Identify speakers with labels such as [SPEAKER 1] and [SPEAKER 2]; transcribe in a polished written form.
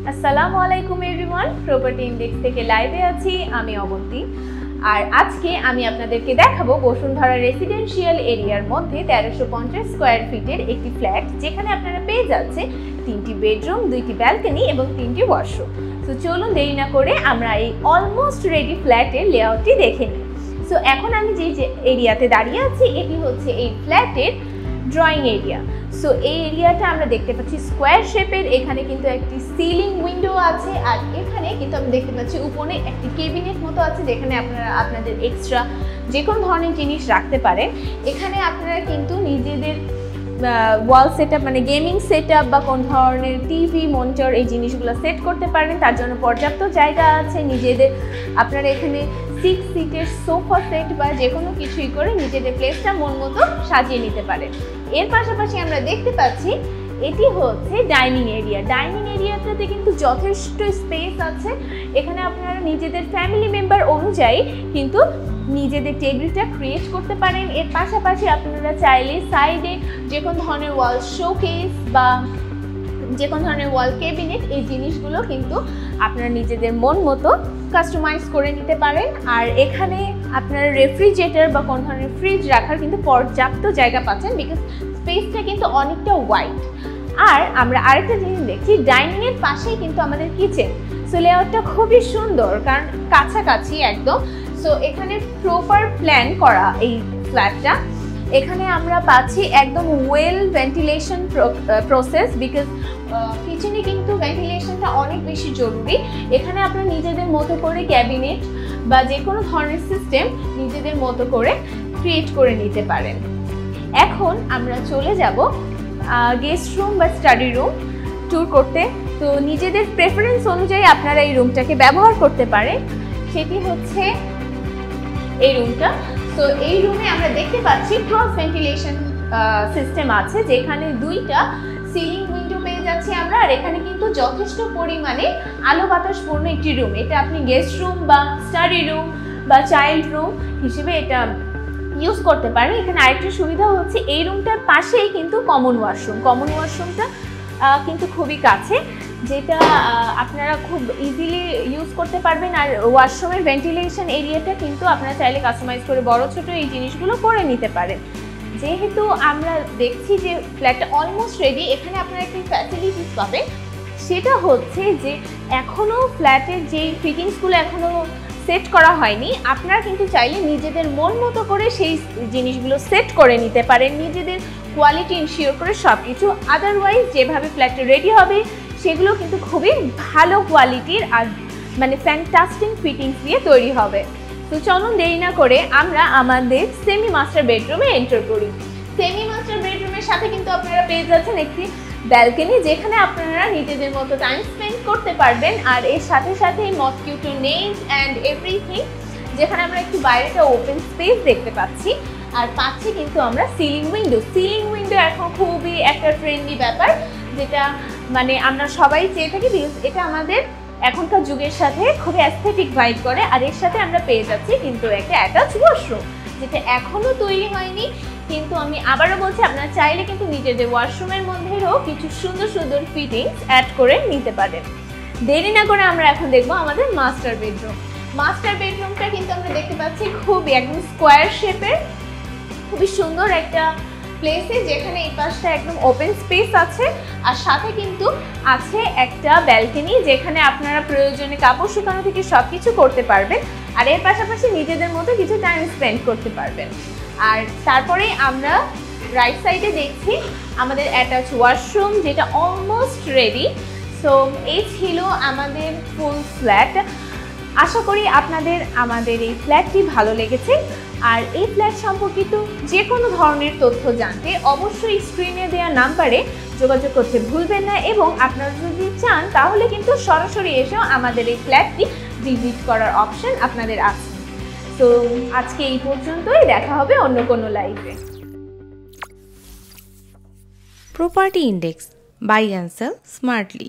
[SPEAKER 1] আসসালামু আলাইকুম everyone, property index থেকে লাইভে আছি আমি অবন্তী। আর আজকে আমি আপনাদেরকে দেখাবো বসুন্ধরা রেসিডেন্সিয়াল এরিয়ার মধ্যে 1350 স্কয়ার ফিটের একটি ফ্ল্যাট, যেখানে আপনারা পেয়ে যাচ্ছে 3টি বেডরুম, 2টি ব্যালকনি এবং 3টি ওয়াশরুম। তো চলুন দেরি না করে আমরা এই অলমোস্ট রেডি ফ্ল্যাটের লেআউটটি দেখে নিই। সো এখন আমি যে এরিয়াতে দাঁড়িয়ে আছি এটি হচ্ছে এই ফ্ল্যাটের ড্রয়িং এরিয়া। সো এই এরিয়াটা আমরা দেখতে পাচ্ছি স্কোয়ার শেপের। এখানে কিন্তু একটি সিলিং উইন্ডো আছে, আর এখানে কিন্তু আমি দেখতে পাচ্ছি উপরে একটি কেবিনেট মতো আছে, যেখানে আপনারা আপনাদের এক্সট্রা যে কোনো ধরনের জিনিস রাখতে পারেন। এখানে আপনারা কিন্তু নিজেদের ওয়াল সেট আপ মানে গেমিং সেট আপ বা কোন ধরনের টিভি মনিটর এই জিনিসগুলো সেট করতে পারেন, তার জন্য পর্যাপ্ত জায়গা আছে। নিজেদের আপনারা এখানে 6 সিটের সোফা সেট বা যে কোনো কিছুই করে নিজেদের প্লেসটা মন মতো সাজিয়ে নিতে পারেন। এর পাশাপাশি আমরা দেখতে পাচ্ছি এটি হচ্ছে ডাইনিং এরিয়া। ডাইনিং এরিয়াটাতে কিন্তু যথেষ্ট স্পেস আছে। এখানে আপনারা নিজেদের ফ্যামিলি মেম্বার অনুযায়ী কিন্তু নিজেদের টেবিলটা ক্রিয়েট করতে পারেন। এর পাশাপাশি আপনারা চাইলে সাইডে যে কোনো ধরনের ওয়াল শোকেস বা যে কোনো ধরনের ওয়াল ক্যাবিনেট এই জিনিসগুলো কিন্তু আপনারা নিজেদের মন মতো কাস্টমাইজ করে নিতে পারেন। আর এখানে আপনারা রেফ্রিজারেটর বা কোন ধরনের ফ্রিজ রাখার কিন্তু পর্যাপ্ত জায়গা পাচ্ছেন, বিকজ স্পেসটা কিন্তু অনেকটা ওয়াইড। আর আমরা আরেকটা জিনিস দেখছি, ডাইনিংয়ের পাশেই কিন্তু আমাদের কিচেন। সো লেআউটটা খুবই সুন্দর, কারণ কাছাকাছি একদম। সো এখানে প্রপার প্ল্যান করা এই ফ্ল্যাটটা। এখানে আমরা পাচ্ছি একদম ওয়েল ভেন্টিলেশন প্রসেস, বিকজ কিচেনে কিন্তু ভেন্টিলেশনটা অনেক বেশি জরুরি। এখানে আপনারা নিজেদের মতো করে ক্যাবিনেট বা যে কোনো ধরনের সিস্টেম নিজেদের মতো করে ক্রিয়েট করে নিতে পারেন। এখন আমরা চলে যাব গেস্ট রুম বা স্টাডি রুম ট্যুর করতে। তো নিজেদের প্রেফারেন্স অনুযায়ী আপনারা এই রুমটাকে ব্যবহার করতে পারেন। সেটি হচ্ছে এই রুমটা। তো এই রুমে আমরা দেখতে পাচ্ছি ক্রস ভেন্টিলেশন সিস্টেম আছে, যেখানে 2টা সিলিং উইন্ডো পেয়ে যাচ্ছি আমরা। আর এখানে কিন্তু যথেষ্ট পরিমাণে আলো বাতাসপূর্ণ একটি রুম। এটা আপনি গেস্ট রুম বা স্টাডি রুম বা চাইল্ড রুম হিসেবে এটা ইউজ করতে পারেন। এখানে আরেকটা সুবিধা হচ্ছে এই রুমটার পাশেই কিন্তু কমন ওয়াশরুম। কমন ওয়াশরুমটা কিন্তু খুবই কাছে, যেটা আপনারা খুব ইজিলি ইউজ করতে পারবেন। আর ওয়াশরুমের ভেন্টিলেশন এরিয়াটা কিন্তু আপনারা চাইলে কাস্টমাইজ করে বড় ছোট এই জিনিসগুলো করে নিতে পারেন। যেহেতু আমরা দেখছি যে ফ্ল্যাটটা অলমোস্ট রেডি, এখানে আপনারা একটি ফ্যাসিলিটিস পাবেন। সেটা হচ্ছে যে এখনও ফ্ল্যাটের যেই ফিটিংসগুলো এখনও সেট করা হয়নি, আপনারা কিন্তু চাইলে নিজেদের মন মতো করে সেই জিনিসগুলো সেট করে নিতে পারেন, নিজেদের কোয়ালিটি ইনশিওর করে সব কিছু। আদারওয়াইজ যেভাবে ফ্ল্যাটটা রেডি হবে সেগুলো কিন্তু খুবই ভালো কোয়ালিটির আর মানে ফ্যান্টাস্টিক ফিটিংস দিয়ে তৈরি হবে। তো চলুন দেরি না করে আমরা আমাদের সেমি মাস্টার বেডরুমে এন্টার করি। সেমি মাস্টার বেডরুমের সাথে কিন্তু আপনারা পেয়ে যাচ্ছেন একটি ব্যালকনি, যেখানে আপনারা নিজেদের মতো টাইম স্পেন্ড করতে পারবেন। আর এর সাথে সাথে মসকিউটো নেট অ্যান্ড এভরিথিং, যেখানে আমরা একটু বাইরেটা ওপেন স্পেস দেখতে পাচ্ছি। আর পাচ্ছি কিন্তু আমরা সিলিং উইন্ডো। সিলিং উইন্ডো এখন খুবই একটা ট্রেন্ডি ব্যাপার, যেটা মানে আমরা সবাই চেয়ে থাকি, এটা আমাদের এখনকার যুগের সাথে খুবই অ্যাস্থেটিক ভাইব করে। আর এর সাথে আমরা পেয়ে যাচ্ছি কিন্তু একটা অ্যাটাচ ওয়াশরুম, যেটা এখনও তৈরি হয়নি। কিন্তু আমি আবারও বলছি, আপনারা চাইলে কিন্তু নিজেদের ওয়াশরুমের মধ্যেও কিছু সুন্দর সুন্দর ফিটিংস অ্যাড করে নিতে পারেন। দেরি না করে আমরা এখন দেখবো আমাদের মাস্টার বেডরুম। মাস্টার বেডরুমটা কিন্তু আমরা দেখতে পাচ্ছি খুবই একদম স্কোয়ার শেপের, খুবই সুন্দর একটা প্লেসে, যেখানে এই পাশটা একদম ওপেন স্পেস আছে। আর সাথে কিন্তু আছে একটা ব্যালকনি, যেখানে আপনারা প্রয়োজনে কাপড় শুকানো থেকে সব কিছু করতে পারবেন। আর এর পাশাপাশি নিজেদের মতো কিছু টাইম স্পেন্ড করতে পারবেন। আর তারপরে আমরা রাইট সাইডে দেখছি আমাদের অ্যাটাচ ওয়াশরুম, যেটা অলমোস্ট রেডি। সো এই ছিল আমাদের ফুল ফ্ল্যাট। আশা করি আপনাদের আমাদের এই ফ্ল্যাটটি ভালো লেগেছে। আর এই ফ্ল্যাট সম্পর্কিত যে কোনো ধরনের তথ্য জানতে অবশ্যই স্ক্রিনে দেওয়া নাম্বারে যোগাযোগ করতে ভুলবেন না। এবং আপনারা যদি চান তাহলে কিন্তু সরাসরি এসেও আমাদের এই ফ্ল্যাটটি ভিজিট করার অপশন আপনাদের আছে। তো আজকে এই পর্যন্তই, দেখা হবে অন্য কোনো লাইভে।
[SPEAKER 2] Property index, buy and sell smartly.